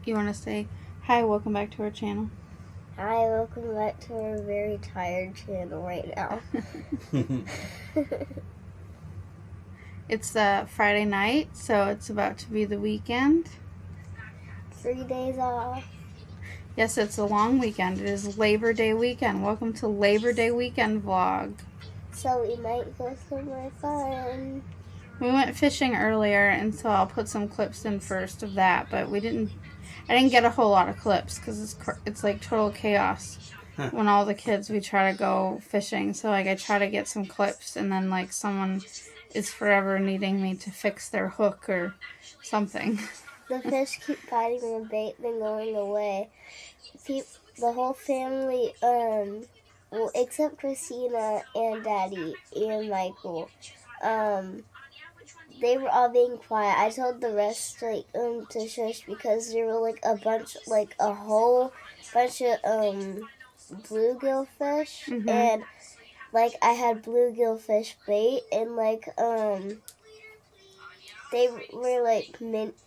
You want to say, hi, welcome back to our channel? Hi, welcome back to our very tired channel right now. It's Friday night, so it's about to be the weekend. 3 days off. Yes, it's a long weekend. It is Labor Day weekend. Welcome to Labor Day weekend vlog. So we might go somewhere fun. We went fishing earlier, and so I'll put some clips in first of that, but I didn't get a whole lot of clips because it's like total chaos when all the kids, we try to go fishing. So like I try to get some clips, and then like someone is forever needing me to fix their hook or something. The fish keep biting the bait then going away. The whole family, well, except Christina and Daddy and Michael, they were all being quiet. I told the rest to shush because there were like a whole bunch of bluegill fish, and like I had bluegill fish bait, and like they were like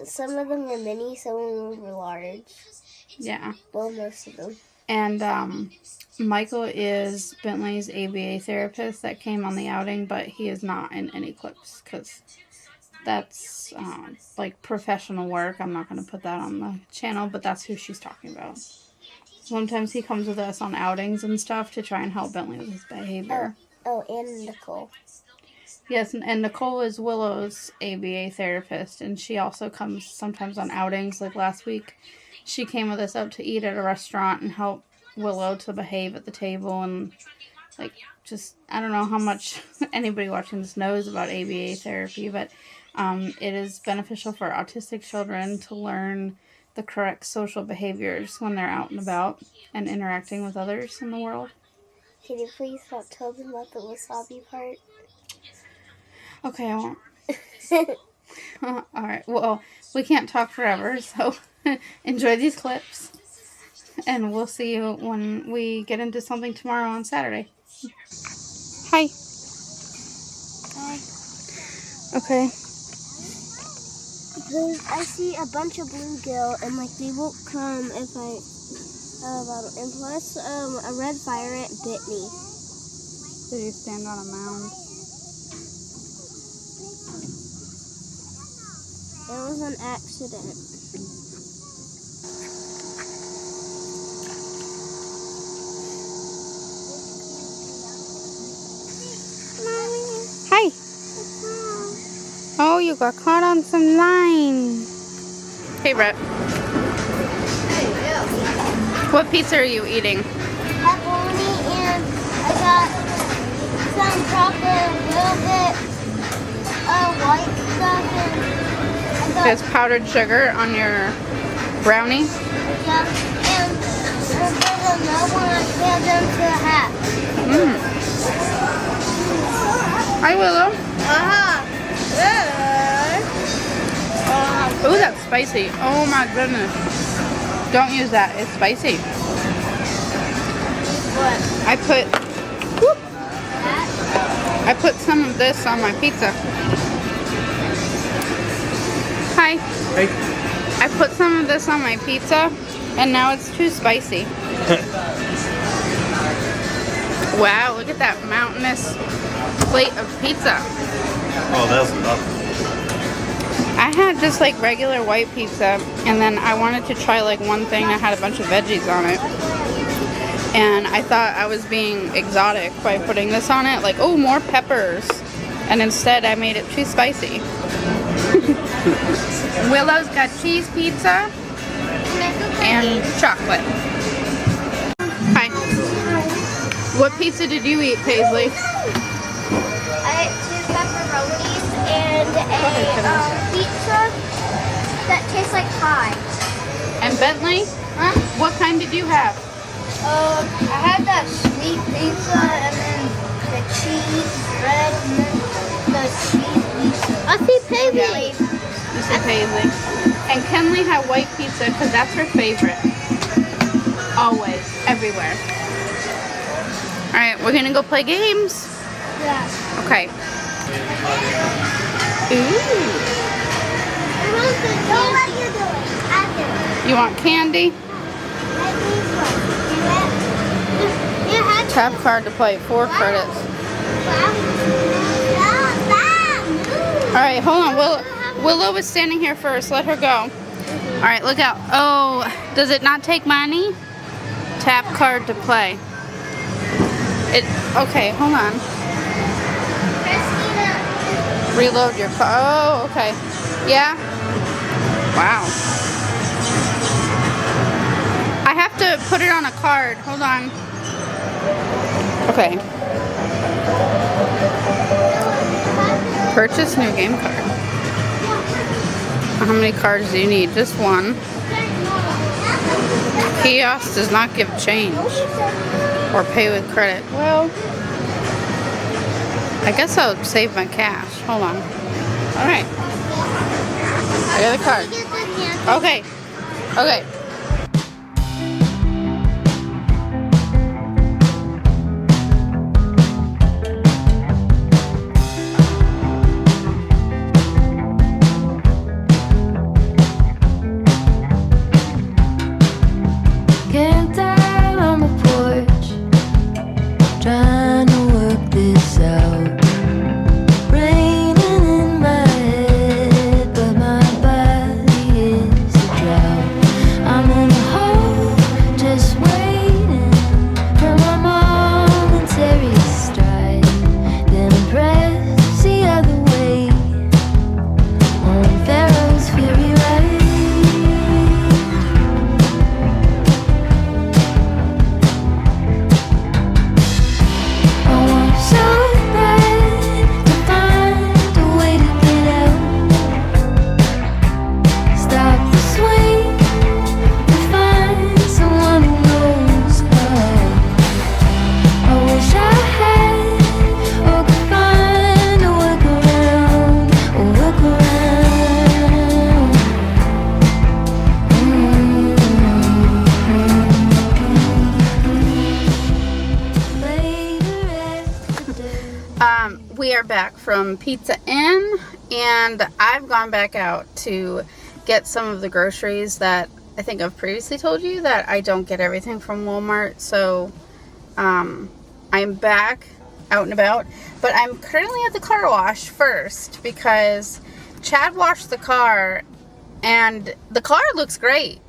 some of them were mini, some of them were large. Yeah. Well, most of them. And Michael is Bentley's ABA therapist that came on the outing, but he is not in any clips because that's like professional work. I'm not going to put that on the channel, but that's who she's talking about. Sometimes he comes with us on outings and stuff to try and help Bentley with his behavior. Oh, and Nicole. Yes, and Nicole is Willow's ABA therapist, and she also comes sometimes on outings. Like last week, she came with us out to eat at a restaurant and helped Willow to behave at the table, and like just, I don't know how much anybody watching this knows about ABA therapy, but it is beneficial for autistic children to learn the correct social behaviors when they're out and about and interacting with others in the world. Can you please stop talking about the wasabi part? Okay, I won't. Alright, well, we can't talk forever, so enjoy these clips, and we'll see you when we get into something tomorrow on Saturday. Hi. Hi. Okay. Because I see a bunch of bluegill, and like they won't come if I and plus a red fire ant bit me. Did you stand on a mound? It was an accident. Mommy. Hi. Oh, you got caught on some line. Hey, Brett. Hey, yeah. What pizza are you eating? Pepperoni, and I got some chocolate, a little bit of white stuff, and There's powdered sugar on your brownie. yeah, and there's another one I filled into a hat. Hi, Willow. Yeah. Ooh, that's spicy. Oh my goodness. Don't use that. It's spicy. What? I put some of this on my pizza. Hi. Hey. I put some of this on my pizza, and now it's too spicy. Wow, look at that mountainous plate of pizza. Oh, that's enough. I had just like regular white pizza, and then I wanted to try like one thing that had a bunch of veggies on it. And I thought I was being exotic by putting this on it, like, oh, more peppers. And instead I made it too spicy. Willow's got cheese pizza and chocolate. Hi. What pizza did you eat, Paisley? I ate 2 pepperonis and a pizza that tastes like pie. And Bentley? Huh? What kind did you have? I had that sweet pizza and then the cheese bread and then the cheese pizza. I see Paisley. You said Paisley. And Kenley had white pizza because that's her favorite. Always. Everywhere. Alright, we're going to go play games. Yeah. Okay. Ooh. Don't let you do it. I do it. You want candy? Tap card to play, 4 credits. Alright, hold on. Willow is standing here first. Let her go. Alright, look out. Oh, does it not take money? Tap card to play. Okay, hold on. Reload your car. Oh, okay. Yeah? Wow. I have to put it on a card. Hold on. Okay. Purchase new game card. How many cards do you need? Just one. Kiosk does not give change or pay with credit. Well, I guess I'll save my cash. Hold on. Alright. I got a card. Okay. Okay. Camped out on the porch, trying to work this out. Raining in my head, but my body is a drought. I'm in a hole, just waiting for my momentary stride. Then I press the other way on Pharaoh's fury ride. We are back from Pizza Inn, and I've gone back out to get some of the groceries that I think I've previously told you that I don't get everything from Walmart. So I'm back out and about, but I'm currently at the car wash first because Chad washed the car and the car looks great.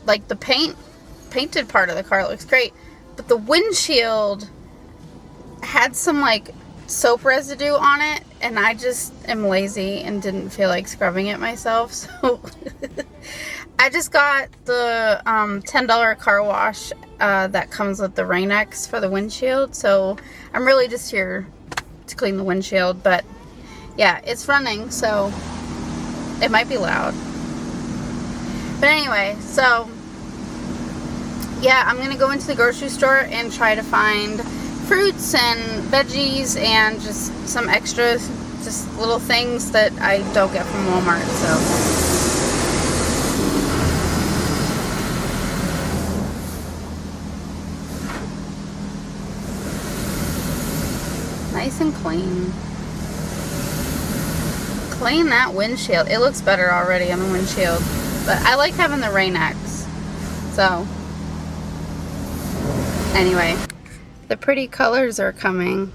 Like the painted part of the car looks great, but the windshield had some like soap residue on it, and I just am lazy and didn't feel like scrubbing it myself, so I just got the $10 car wash that comes with the Rain-X for the windshield. So I'm really just here to clean the windshield, but yeah, it's running, so it might be loud. But anyway, so yeah, I'm gonna go into the grocery store and try to find fruits and veggies and just some extra, just little things that I don't get from Walmart. So nice and clean. Clean that windshield. It looks better already on the windshield, but I like having the Rain-X. So anyway, the pretty colors are coming.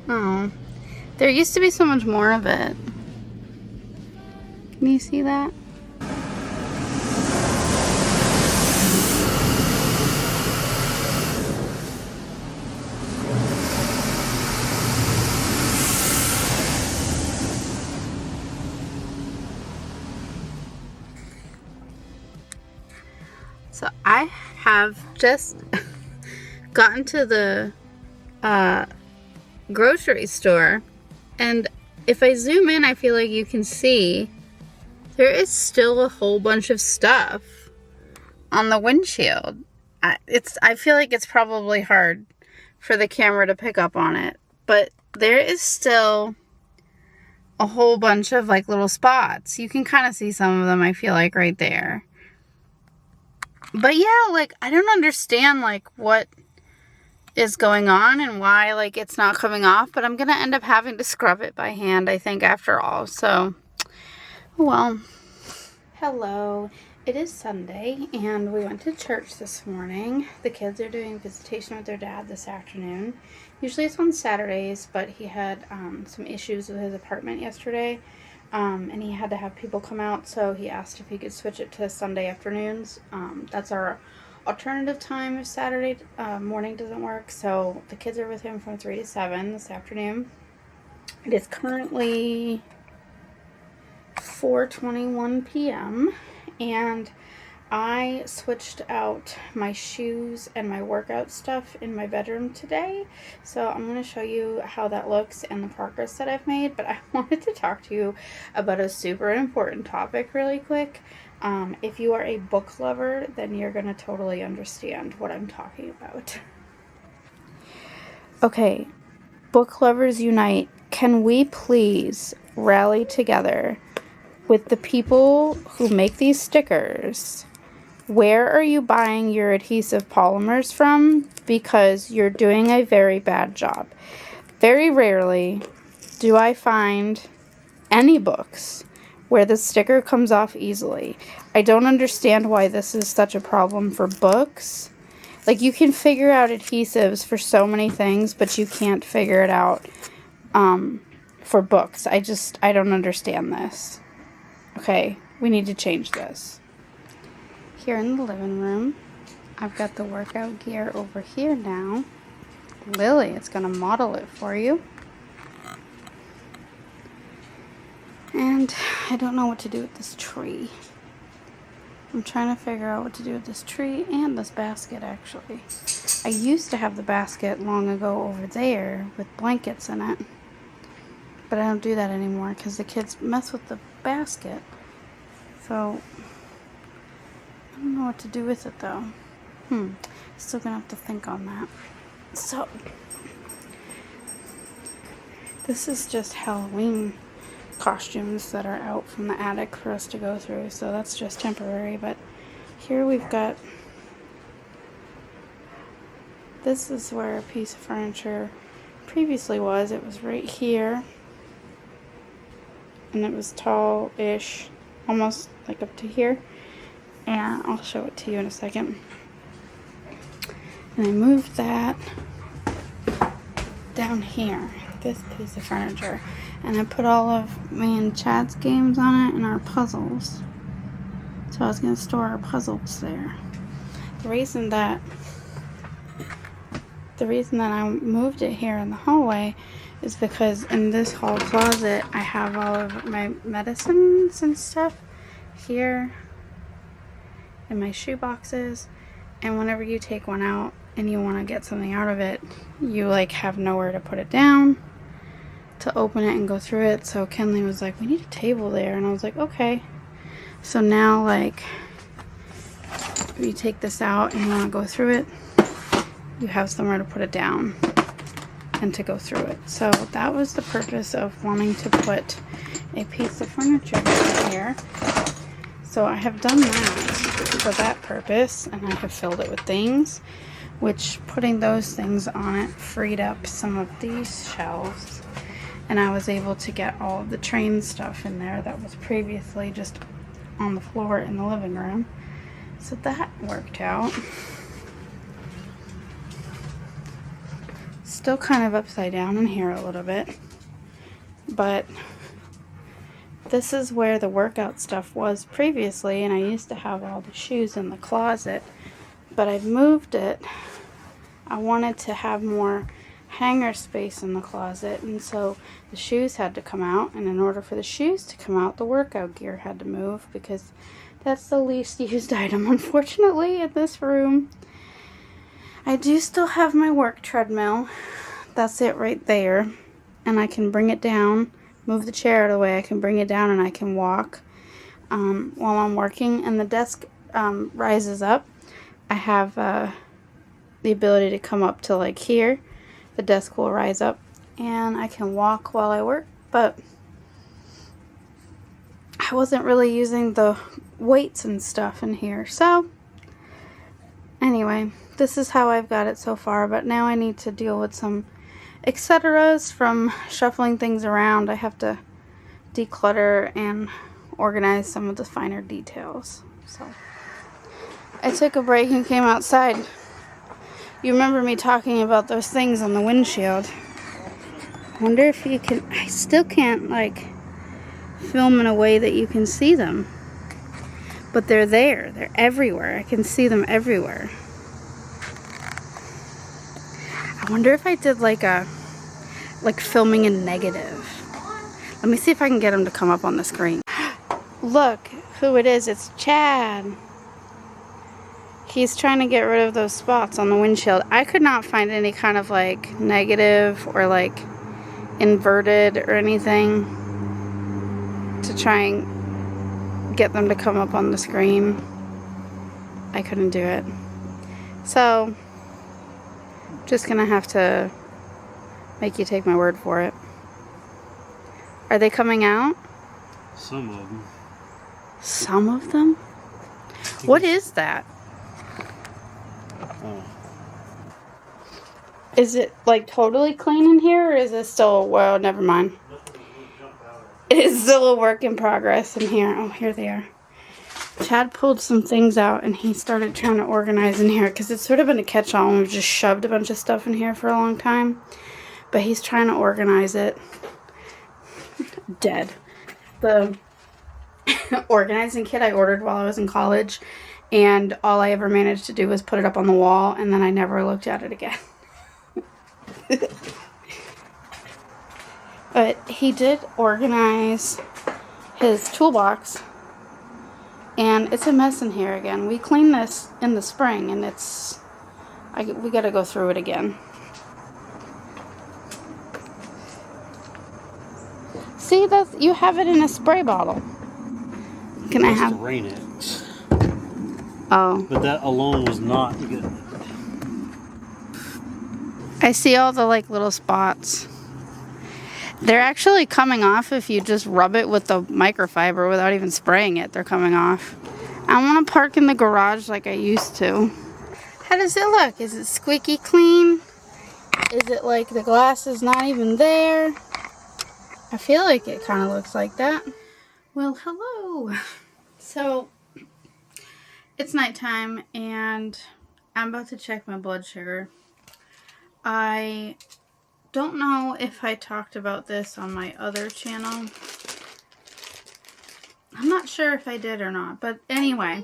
Oh, there used to be so much more of it. Can you see that? So I have just gotten to the grocery store, and if I zoom in, I feel like you can see there is still a whole bunch of stuff on the windshield. I feel like it's probably hard for the camera to pick up on it, but there is still a whole bunch of like little spots. You can kind of see some of them, I feel like, right there. But yeah, like, I don't understand, like, what is going on and why, like, it's not coming off. But I'm going to end up having to scrub it by hand, I think, after all. So, Well, hello. It is Sunday, and we went to church this morning. The kids are doing visitation with their dad this afternoon. Usually it's on Saturdays, but he had some issues with his apartment yesterday, and he had to have people come out, so he asked if he could switch it to Sunday afternoons. That's our alternative time if Saturday morning doesn't work, so the kids are with him from 3 to 7 this afternoon. It is currently 4:21 p.m. and I switched out my shoes and my workout stuff in my bedroom today, so I'm going to show you how that looks and the progress that I've made. But I wanted to talk to you about a super important topic really quick. If you are a book lover, then you're going to totally understand what I'm talking about. Okay, book lovers unite. Can we please rally together with the people who make these stickers? Where are you buying your adhesive polymers from? Because you're doing a very bad job. Very rarely do I find any books where the sticker comes off easily. I don't understand why this is such a problem for books. Like, you can figure out adhesives for so many things, but you can't figure it out for books. I don't understand this. Okay, we need to change this. Here in the living room, I've got the workout gear over here now. Lily is going to model it for you. And I don't know what to do with this tree. I'm trying to figure out what to do with this tree and this basket, actually. I used to have the basket long ago over there with blankets in it. But I don't do that anymore because the kids mess with the basket. So, I don't know what to do with it though. Still gonna have to think on that. So, this is just Halloween costumes that are out from the attic for us to go through. So that's just temporary. But here we've got, this is where a piece of furniture previously was. It was right here. And it was tall-ish, almost like up to here. And I'll show it to you in a second. And I moved that down here, this piece of furniture. And I put all of me and Chad's games on it and our puzzles. So I was going to store our puzzles there. The reason that I moved it here in the hallway is because in this hall closet I have all of my medicines and stuff here in my shoe boxes, and whenever you take one out and you want to get something out of it, you like have nowhere to put it down to open it and go through it. So Kenley was like, we need a table there, and I was like, okay. So now, like, if you take this out and you want to go through it, you have somewhere to put it down and to go through it. So that was the purpose of wanting to put a piece of furniture here. So I have done that for that purpose, and I have filled it with things, which putting those things on it freed up some of these shelves, and I was able to get all of the train stuff in there that was previously just on the floor in the living room. So that worked out. Still kind of upside down in here a little bit, but this is where the workout stuff was previously, and I used to have all the shoes in the closet, but I've moved it. I wanted to have more hanger space in the closet, and so the shoes had to come out, and in order for the shoes to come out, the workout gear had to move, because that's the least used item, unfortunately, in this room. I do still have my work treadmill. That's it right there. And I can bring it down, move the chair out of the way, I can bring it down and I can walk while I'm working. And the desk rises up. I have the ability to come up to like here. The desk will rise up and I can walk while I work. But I wasn't really using the weights and stuff in here. So anyway, this is how I've got it so far, but now I need to deal with some etceteras from shuffling things around. I have to declutter and organize some of the finer details. So I took a break and came outside. You remember me talking about those things on the windshield. I wonder if you can, I still can't like film in a way that you can see them. But they're there. They're everywhere. I can see them everywhere. I wonder if I did like filming in negative. Let me see if I can get him to come up on the screen. Look who it is. It's Chad. He's trying to get rid of those spots on the windshield. I could not find any kind of like negative or like inverted or anything to try and get them to come up on the screen. I couldn't do it. So, just gonna have to make you take my word for it. Are they coming out? Some of them. Some of them? What is that? Oh. Is it like totally clean in here, or is it still, well, never mind. It is still a work in progress in here. Oh, here they are. Chad pulled some things out and he started trying to organize in here because it's sort of been a catch-all and we've just shoved a bunch of stuff in here for a long time. But he's trying to organize it. Dead. The organizing kit I ordered while I was in college, and all I ever managed to do was put it up on the wall, and then I never looked at it again. But he did organize his toolbox, and it's a mess in here again. We cleaned this in the spring, and we gotta go through it again. See, you have it in a spray bottle. Can I have? To rain it. Oh. But that alone was not good. I see all the like little spots. They're actually coming off if you just rub it with the microfiber without even spraying it. They're coming off. I want to park in the garage like I used to. How does it look? Is it squeaky clean? Is it like the glass is not even there? I feel like it kind of looks like that. Well, hello. So, it's nighttime and I'm about to check my blood sugar. I don't know if I talked about this on my other channel. I'm not sure if I did or not, but anyway.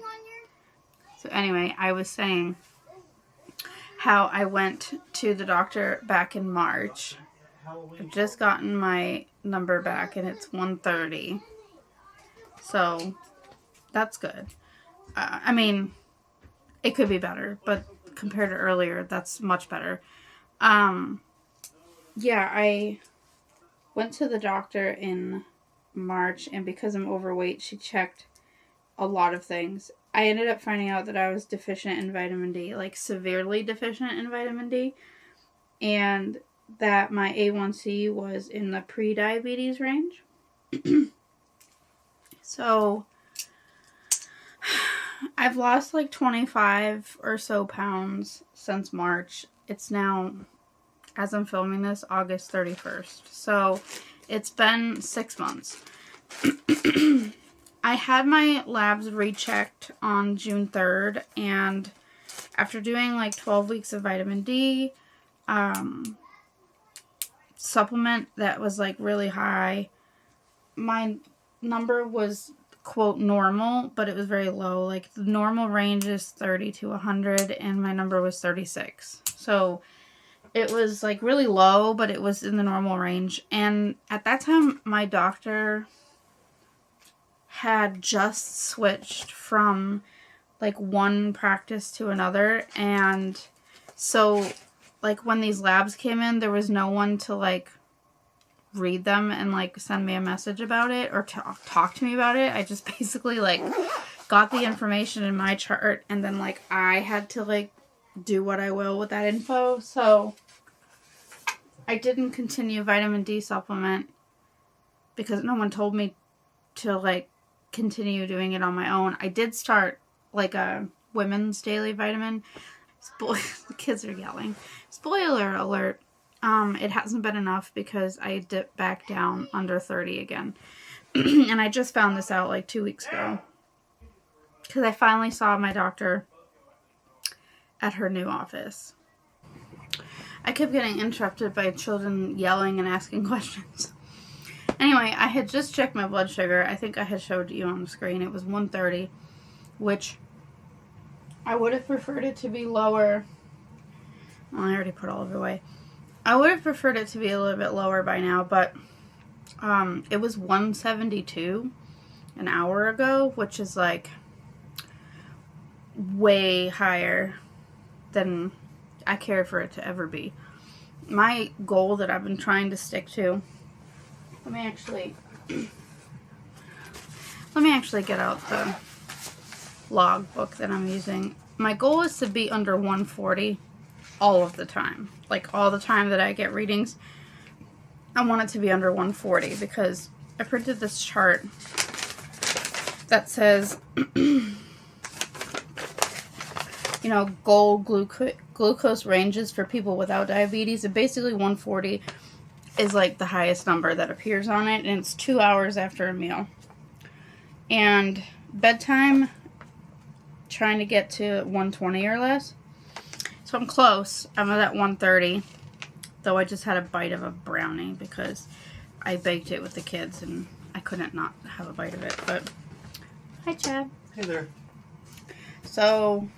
So anyway, I was saying how I went to the doctor back in March. I've just gotten my number back and it's 130. So that's good. I mean, it could be better, but compared to earlier, that's much better. Yeah, I went to the doctor in March, and because I'm overweight, she checked a lot of things. I ended up finding out that I was deficient in vitamin D, like severely deficient in vitamin D, and that my A1C was in the pre-diabetes range. So, I've lost like 25 or so pounds since March. It's now, as I'm filming this, August 31st. So, it's been 6 months. I had my labs rechecked on June 3rd, and after doing like 12 weeks of vitamin D, supplement that was like really high, my number was, quote, normal, but it was very low. Like the normal range is 30 to 100 and my number was 36. So it was like really low, but it was in the normal range. And at that time, my doctor had just switched from like one practice to another. And so like when these labs came in, there was no one to like read them and like send me a message about it or talk to me about it. I just basically like got the information in my chart and then like I had to like do what I will with that info. So I didn't continue vitamin D supplement because no one told me to like continue doing it on my own. I did start like a women's daily vitamin. The kids are yelling. Spoiler alert. It hasn't been enough because I dipped back down under 30 again. And I just found this out like 2 weeks ago. Because I finally saw my doctor at her new office. I kept getting interrupted by children yelling and asking questions. Anyway, I had just checked my blood sugar. I think I had showed you on the screen. It was 130, which I would have preferred it to be lower. Well, I already put all of it away. I would have preferred it to be a little bit lower by now, but it was 172 an hour ago, which is like way higher than I care for it to ever be. My goal that I've been trying to stick to, let me actually get out the log book that I'm using. My goal is to be under 140 all of the time. Like all the time that I get readings, I want it to be under 140 because I printed this chart that says, you know, goal glucose ranges for people without diabetes, and basically 140 is like the highest number that appears on it, and it's 2 hours after a meal. And bedtime, trying to get to 120 or less. So I'm close. I'm at 130, though I just had a bite of a brownie because I baked it with the kids and I couldn't not have a bite of it. But hi, Chad. Hey there. So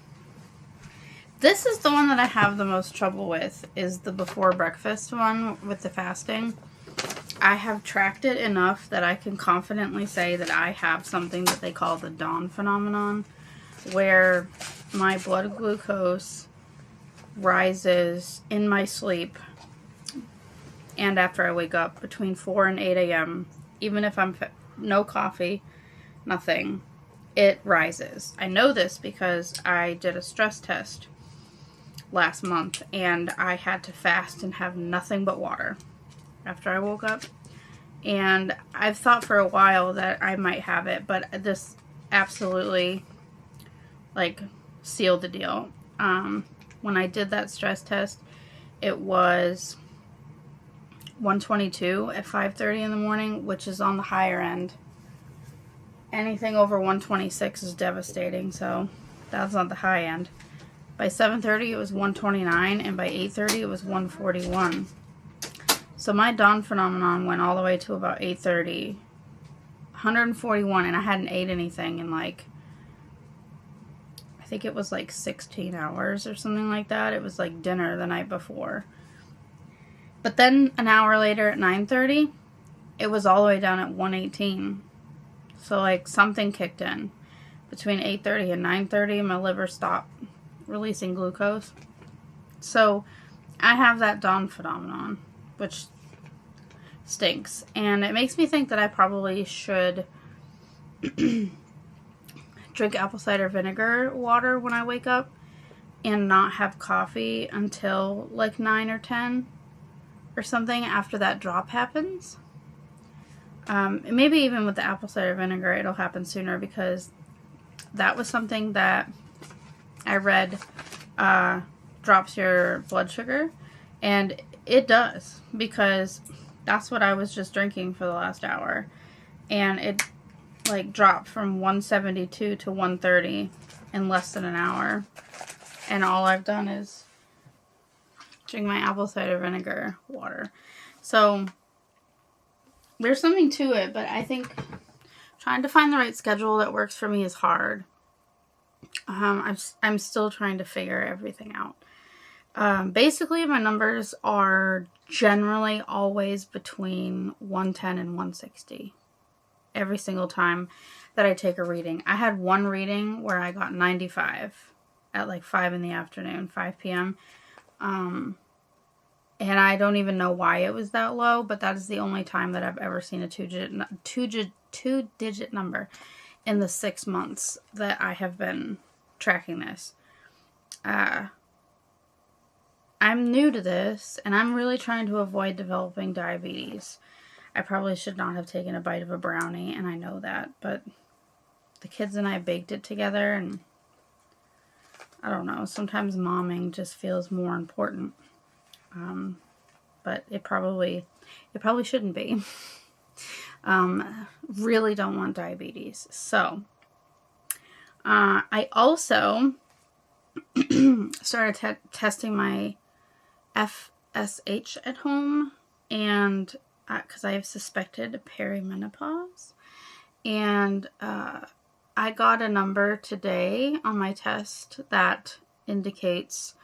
this is the one that I have the most trouble with, is the before breakfast one with the fasting. I have tracked it enough that I can confidently say that I have something that they call the dawn phenomenon, where my blood glucose rises in my sleep and after I wake up between 4 and 8 a.m. Even if I'm no coffee, nothing, it rises. I know this because I did a stress test last month and I had to fast and have nothing but water after I woke up. And I've thought for a while that I might have it, but this absolutely like sealed the deal. When I did that stress test, it was 122 at 5:30 in the morning, which is on the higher end. Anything over 126 is devastating, so that's not the high end. By 7:30 it was 129, and by 8:30 it was 141. So my dawn phenomenon went all the way to about 8:30, 141, and I hadn't ate anything in like, I think it was like 16 hours or something like that. It was like dinner the night before. But then an hour later at 9:30, it was all the way down at 118. So like something kicked in. Between 8:30 and 9:30, my liver stopped releasing glucose. So I have that dawn phenomenon, which stinks. And it makes me think that I probably should drink apple cider vinegar water when I wake up and not have coffee until like 9 or 10 or something after that drop happens. Maybe even with the apple cider vinegar it'll happen sooner, because that was something that I read drops your blood sugar, and it does, because that's what I was just drinking for the last hour, and it like dropped from 172 to 130 in less than an hour. And all I've done is drink my apple cider vinegar water. So there's something to it, but I think trying to find the right schedule that works for me is hard. I'm still trying to figure everything out. Basically, my numbers are generally always between 110 and 160 every single time that I take a reading. I had one reading where I got 95 at like 5 in the afternoon, 5 p.m. And I don't even know why it was that low, but that is the only time that I've ever seen a two-digit number in the 6 months that I have been tracking this. I'm new to this, and I'm really trying to avoid developing diabetes. I probably should not have taken a bite of a brownie, and I know that, but the kids and I baked it together, and I don't know, sometimes momming just feels more important. But it probably shouldn't be. Really don't want diabetes. So, I also started testing my FSH at home, and because I have suspected perimenopause, and I got a number today on my test that indicates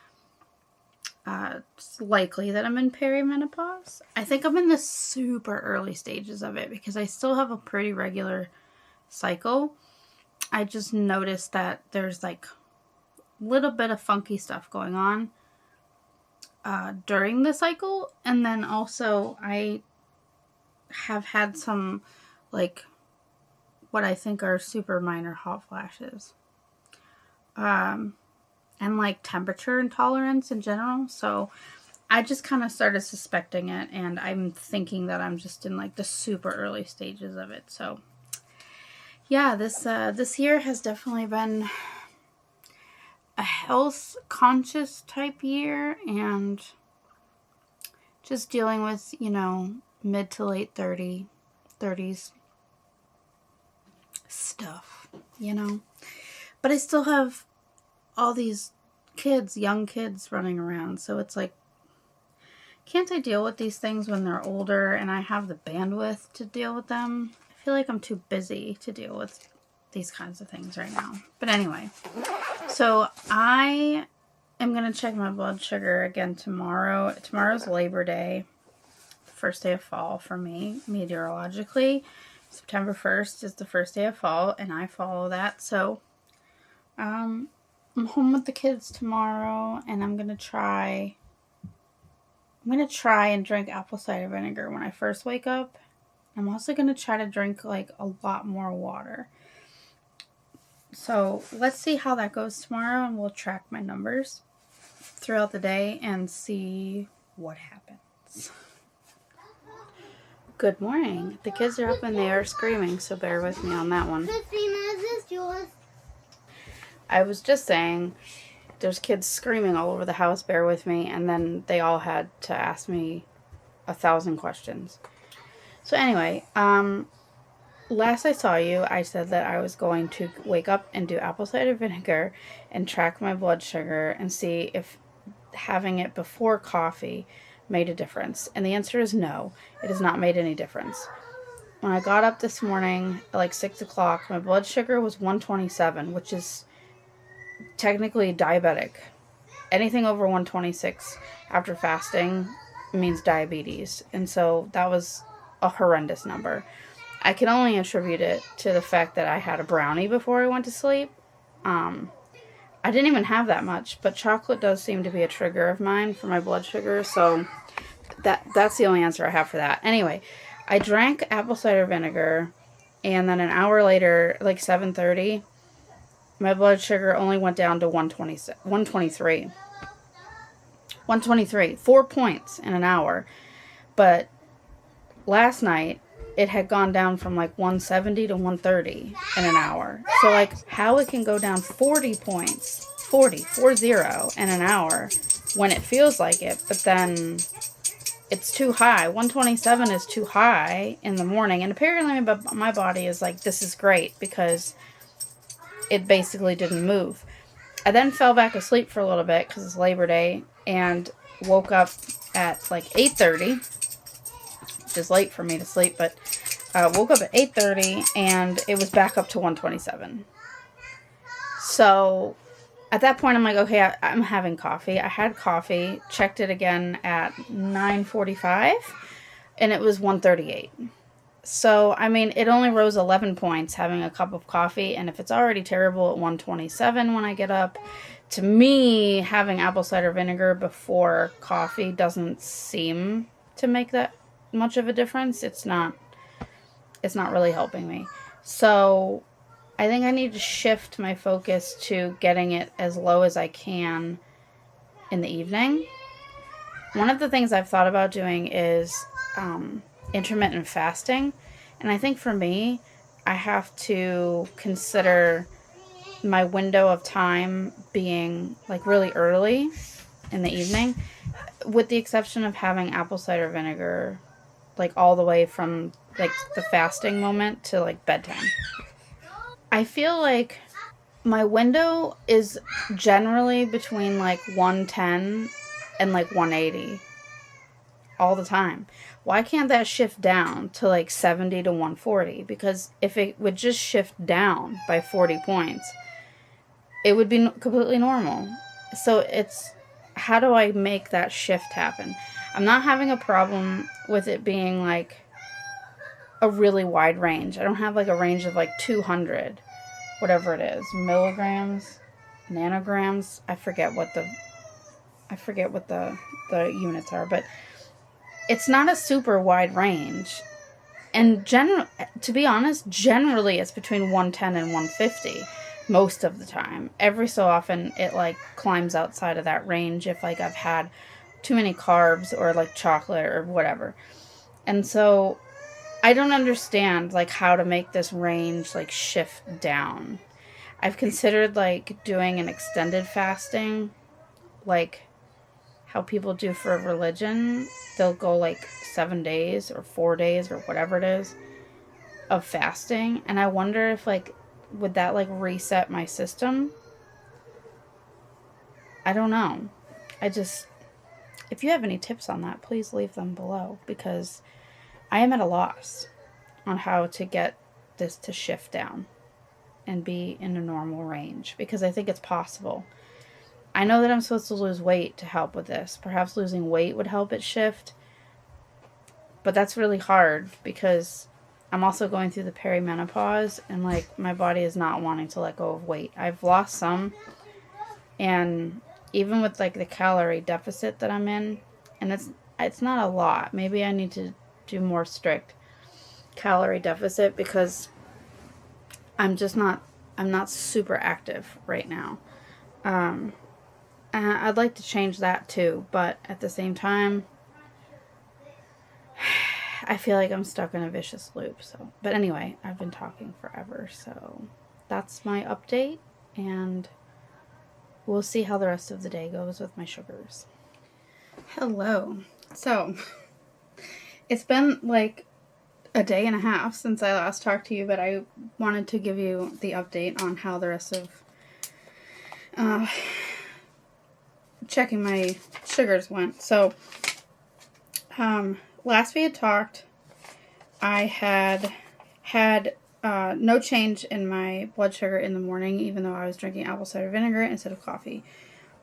it's likely that I'm in perimenopause. I think I'm in the super early stages of it because I still have a pretty regular cycle. I just noticed that there's like a little bit of funky stuff going on during the cycle, and then also I have had some like what I think are super minor hot flashes. And like temperature intolerance in general. So I just kind of started suspecting it, and I'm thinking that I'm just in like the super early stages of it. So yeah, this year has definitely been a health conscious type year, and just dealing with, you know, mid to late 30s stuff, you know. But I still have all these kids, young kids running around. So it's like, can't I deal with these things when they're older and I have the bandwidth to deal with them? I feel like I'm too busy to deal with these kinds of things right now. But anyway, so I am going to check my blood sugar again tomorrow. Tomorrow's Labor Day, first day of fall for me, meteorologically. September 1st is the first day of fall, and I follow that. So, I'm home with the kids tomorrow, and I'm gonna try and drink apple cider vinegar when I first wake up. I'm also gonna try to drink like a lot more water. So let's see how that goes tomorrow, and we'll track my numbers throughout the day and see what happens. Good morning. The kids are up and they are screaming, so bear with me on that one. Christina, is this yours? I was just saying, there's kids screaming all over the house, bear with me, and then they all had to ask me 1,000 questions. So anyway, last I saw you, I said that I was going to wake up and do apple cider vinegar and track my blood sugar and see if having it before coffee made a difference. And the answer is no, it has not made any difference. When I got up this morning at like 6 o'clock, my blood sugar was 127, which is technically diabetic. Anything over 126 after fasting means diabetes. And so that was a horrendous number. I can only attribute it to the fact that I had a brownie before I went to sleep. I didn't even have that much, but chocolate does seem to be a trigger of mine for my blood sugar, so that's the only answer I have for that. Anyway, I drank apple cider vinegar, and then an hour later, like 7:30, my blood sugar only went down to 123. 4 points in an hour. But last night, it had gone down from like 170 to 130 in an hour. So like how it can go down 40 points, 40 in an hour when it feels like it, but then it's too high. 127 is too high in the morning. And apparently my body is like, this is great because it basically didn't move. I then fell back asleep for a little bit because it's Labor Day and woke up at like 8:30. Which is late for me to sleep, but woke up at 8:30 and it was back up to 127. So at that point, I'm like, okay, I'm having coffee. I had coffee, checked it again at 9:45, and it was 138. So, I mean, it only rose 11 points having a cup of coffee, and if it's already terrible at 127 when I get up, to me, having apple cider vinegar before coffee doesn't seem to make that much of a difference. It's not really helping me. So I think I need to shift my focus to getting it as low as I can in the evening. One of the things I've thought about doing is intermittent fasting, and I think for me, I have to consider my window of time being like really early in the evening, with the exception of having apple cider vinegar like all the way from like the fasting moment to like bedtime. I feel like my window is generally between like 110 and like 180 all the time. Why can't that shift down to like 70 to 140? Because if it would just shift down by 40 points, it would be completely normal. So it's, how do I make that shift happen? I'm not having a problem with it being like a really wide range. I don't have like a range of like 200, whatever it is, milligrams, nanograms. I forget what the units are, but it's not a super wide range. And to be honest, generally it's between 110 and 150 most of the time. Every so often it like climbs outside of that range if like I've had too many carbs or like chocolate or whatever. And so I don't understand like how to make this range like shift down. I've considered like doing an extended fasting, like how people do for religion. They'll go like 7 days or 4 days or whatever it is of fasting. And I wonder if like, would that like reset my system? I don't know. If you have any tips on that, please leave them below, because I am at a loss on how to get this to shift down and be in a normal range, because I think it's possible. I know that I'm supposed to lose weight to help with this. Perhaps losing weight would help it shift. But that's really hard because I'm also going through the perimenopause and like my body is not wanting to let go of weight. I've lost some, and even with like the calorie deficit that I'm in, and it's not a lot. Maybe I need to do more strict calorie deficit because I'm not super active right now. I'd like to change that too, but at the same time, I feel like I'm stuck in a vicious loop. So, but anyway, I've been talking forever, so that's my update, and we'll see how the rest of the day goes with my sugars. Hello. So, it's been like a day and a half since I last talked to you, but I wanted to give you the update on how the rest of checking my sugars went. So, last we had talked, I had no change in my blood sugar in the morning, even though I was drinking apple cider vinegar instead of coffee.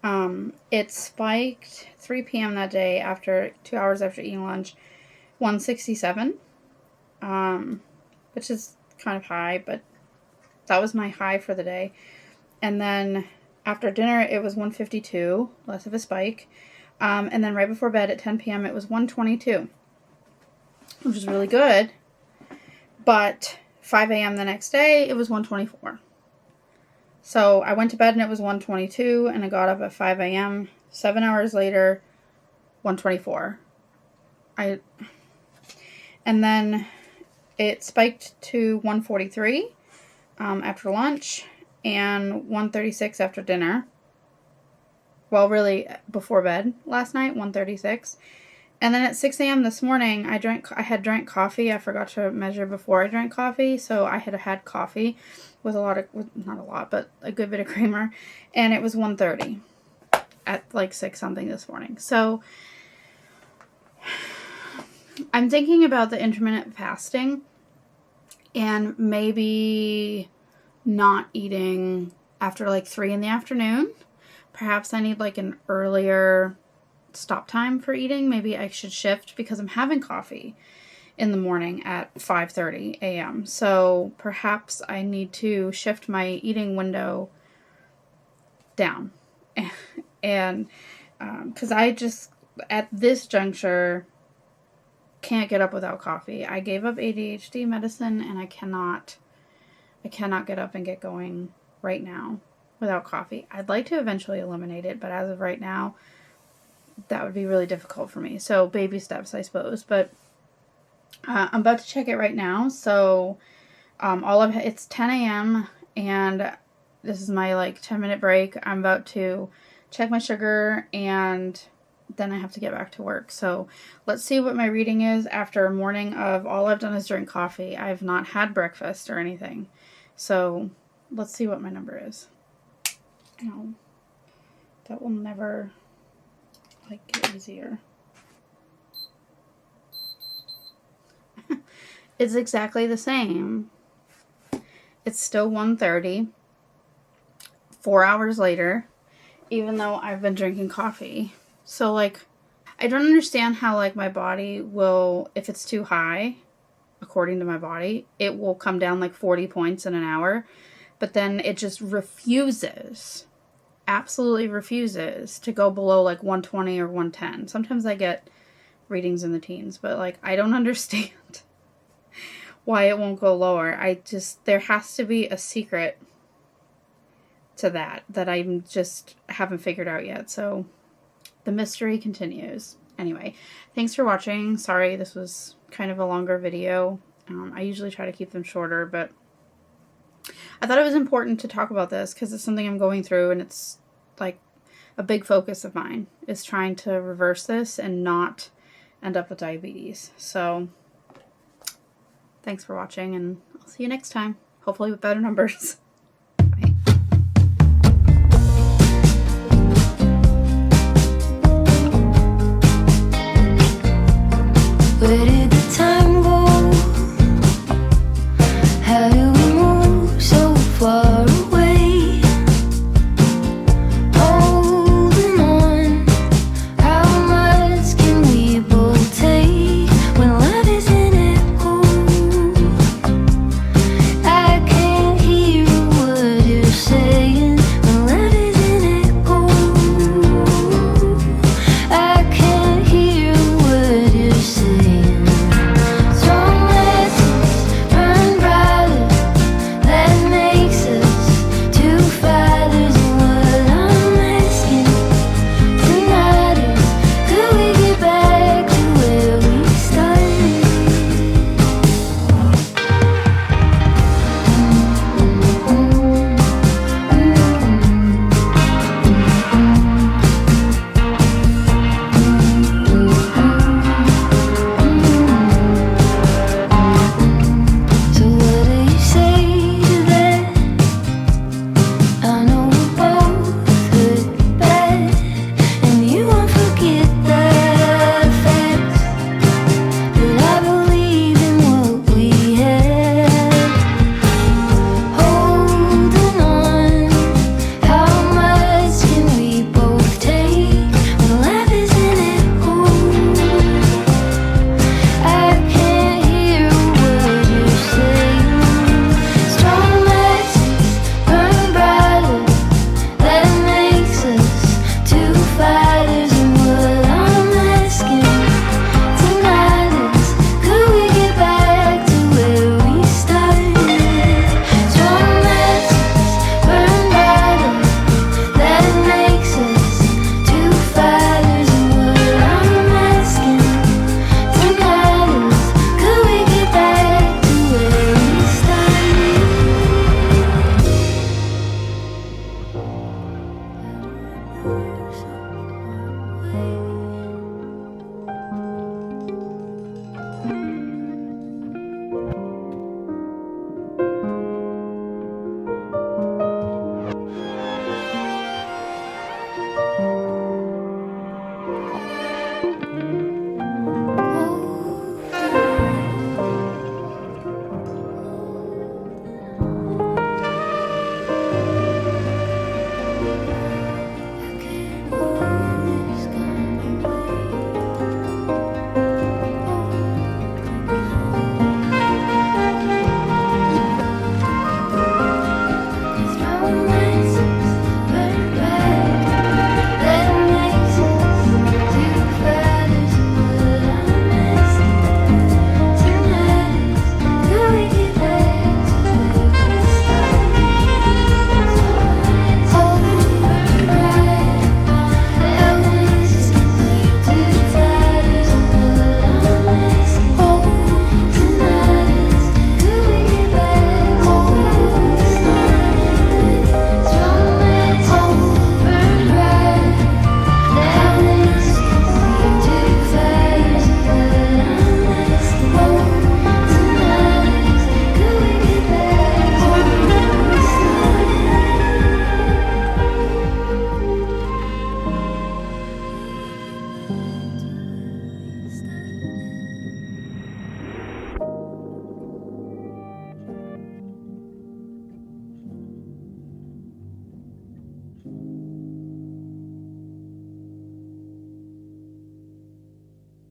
It spiked 3 p.m. that day, after 2 hours after eating lunch, 167, which is kind of high, but that was my high for the day. And then after dinner, it was 152, less of a spike. And then right before bed at 10 p.m., it was 122, which is really good. But 5 a.m. the next day, it was 124. So I went to bed and it was 122, and I got up at 5 a.m. 7 hours later, 124. And then it spiked to 143 after lunch, and 136 after dinner. Well, really, before bed last night, 136. And then at 6 a.m. this morning, I had drank coffee. I forgot to measure before I drank coffee, so I had coffee with not a lot, but a good bit of creamer, and it was 130 at like 6 something this morning. So I'm thinking about the intermittent fasting and maybe not eating after like 3 in the afternoon. Perhaps I need like an earlier stop time for eating. Maybe I should shift, because I'm having coffee in the morning at 5:30 a.m. So perhaps I need to shift my eating window down. And because I just, at this juncture, can't get up without coffee. I gave up ADHD medicine, and I cannot get up and get going right now without coffee. I'd like to eventually eliminate it, but as of right now, that would be really difficult for me. So baby steps, I suppose. But I'm about to check it right now. So it's 10 a.m. and this is my like 10-minute break. I'm about to check my sugar and then I have to get back to work. So let's see what my reading is after a morning of all I've done is drink coffee. I've not had breakfast or anything. So let's see what my number is. No, that will never like get easier. It's exactly the same. It's still 1:30, 4 hours later, even though I've been drinking coffee. So, like, I don't understand how, like, my body will, if it's too high, according to my body, it will come down, like, 40 points in an hour. But then it just refuses, absolutely refuses to go below, like, 120 or 110. Sometimes I get readings in the teens, but, like, I don't understand why it won't go lower. There has to be a secret to that I just haven't figured out yet. So the mystery continues. Anyway, thanks for watching. Sorry, this was kind of a longer video. I usually try to keep them shorter, but I thought it was important to talk about this because it's something I'm going through, and it's like a big focus of mine is trying to reverse this and not end up with diabetes. So thanks for watching, and I'll see you next time, hopefully with better numbers.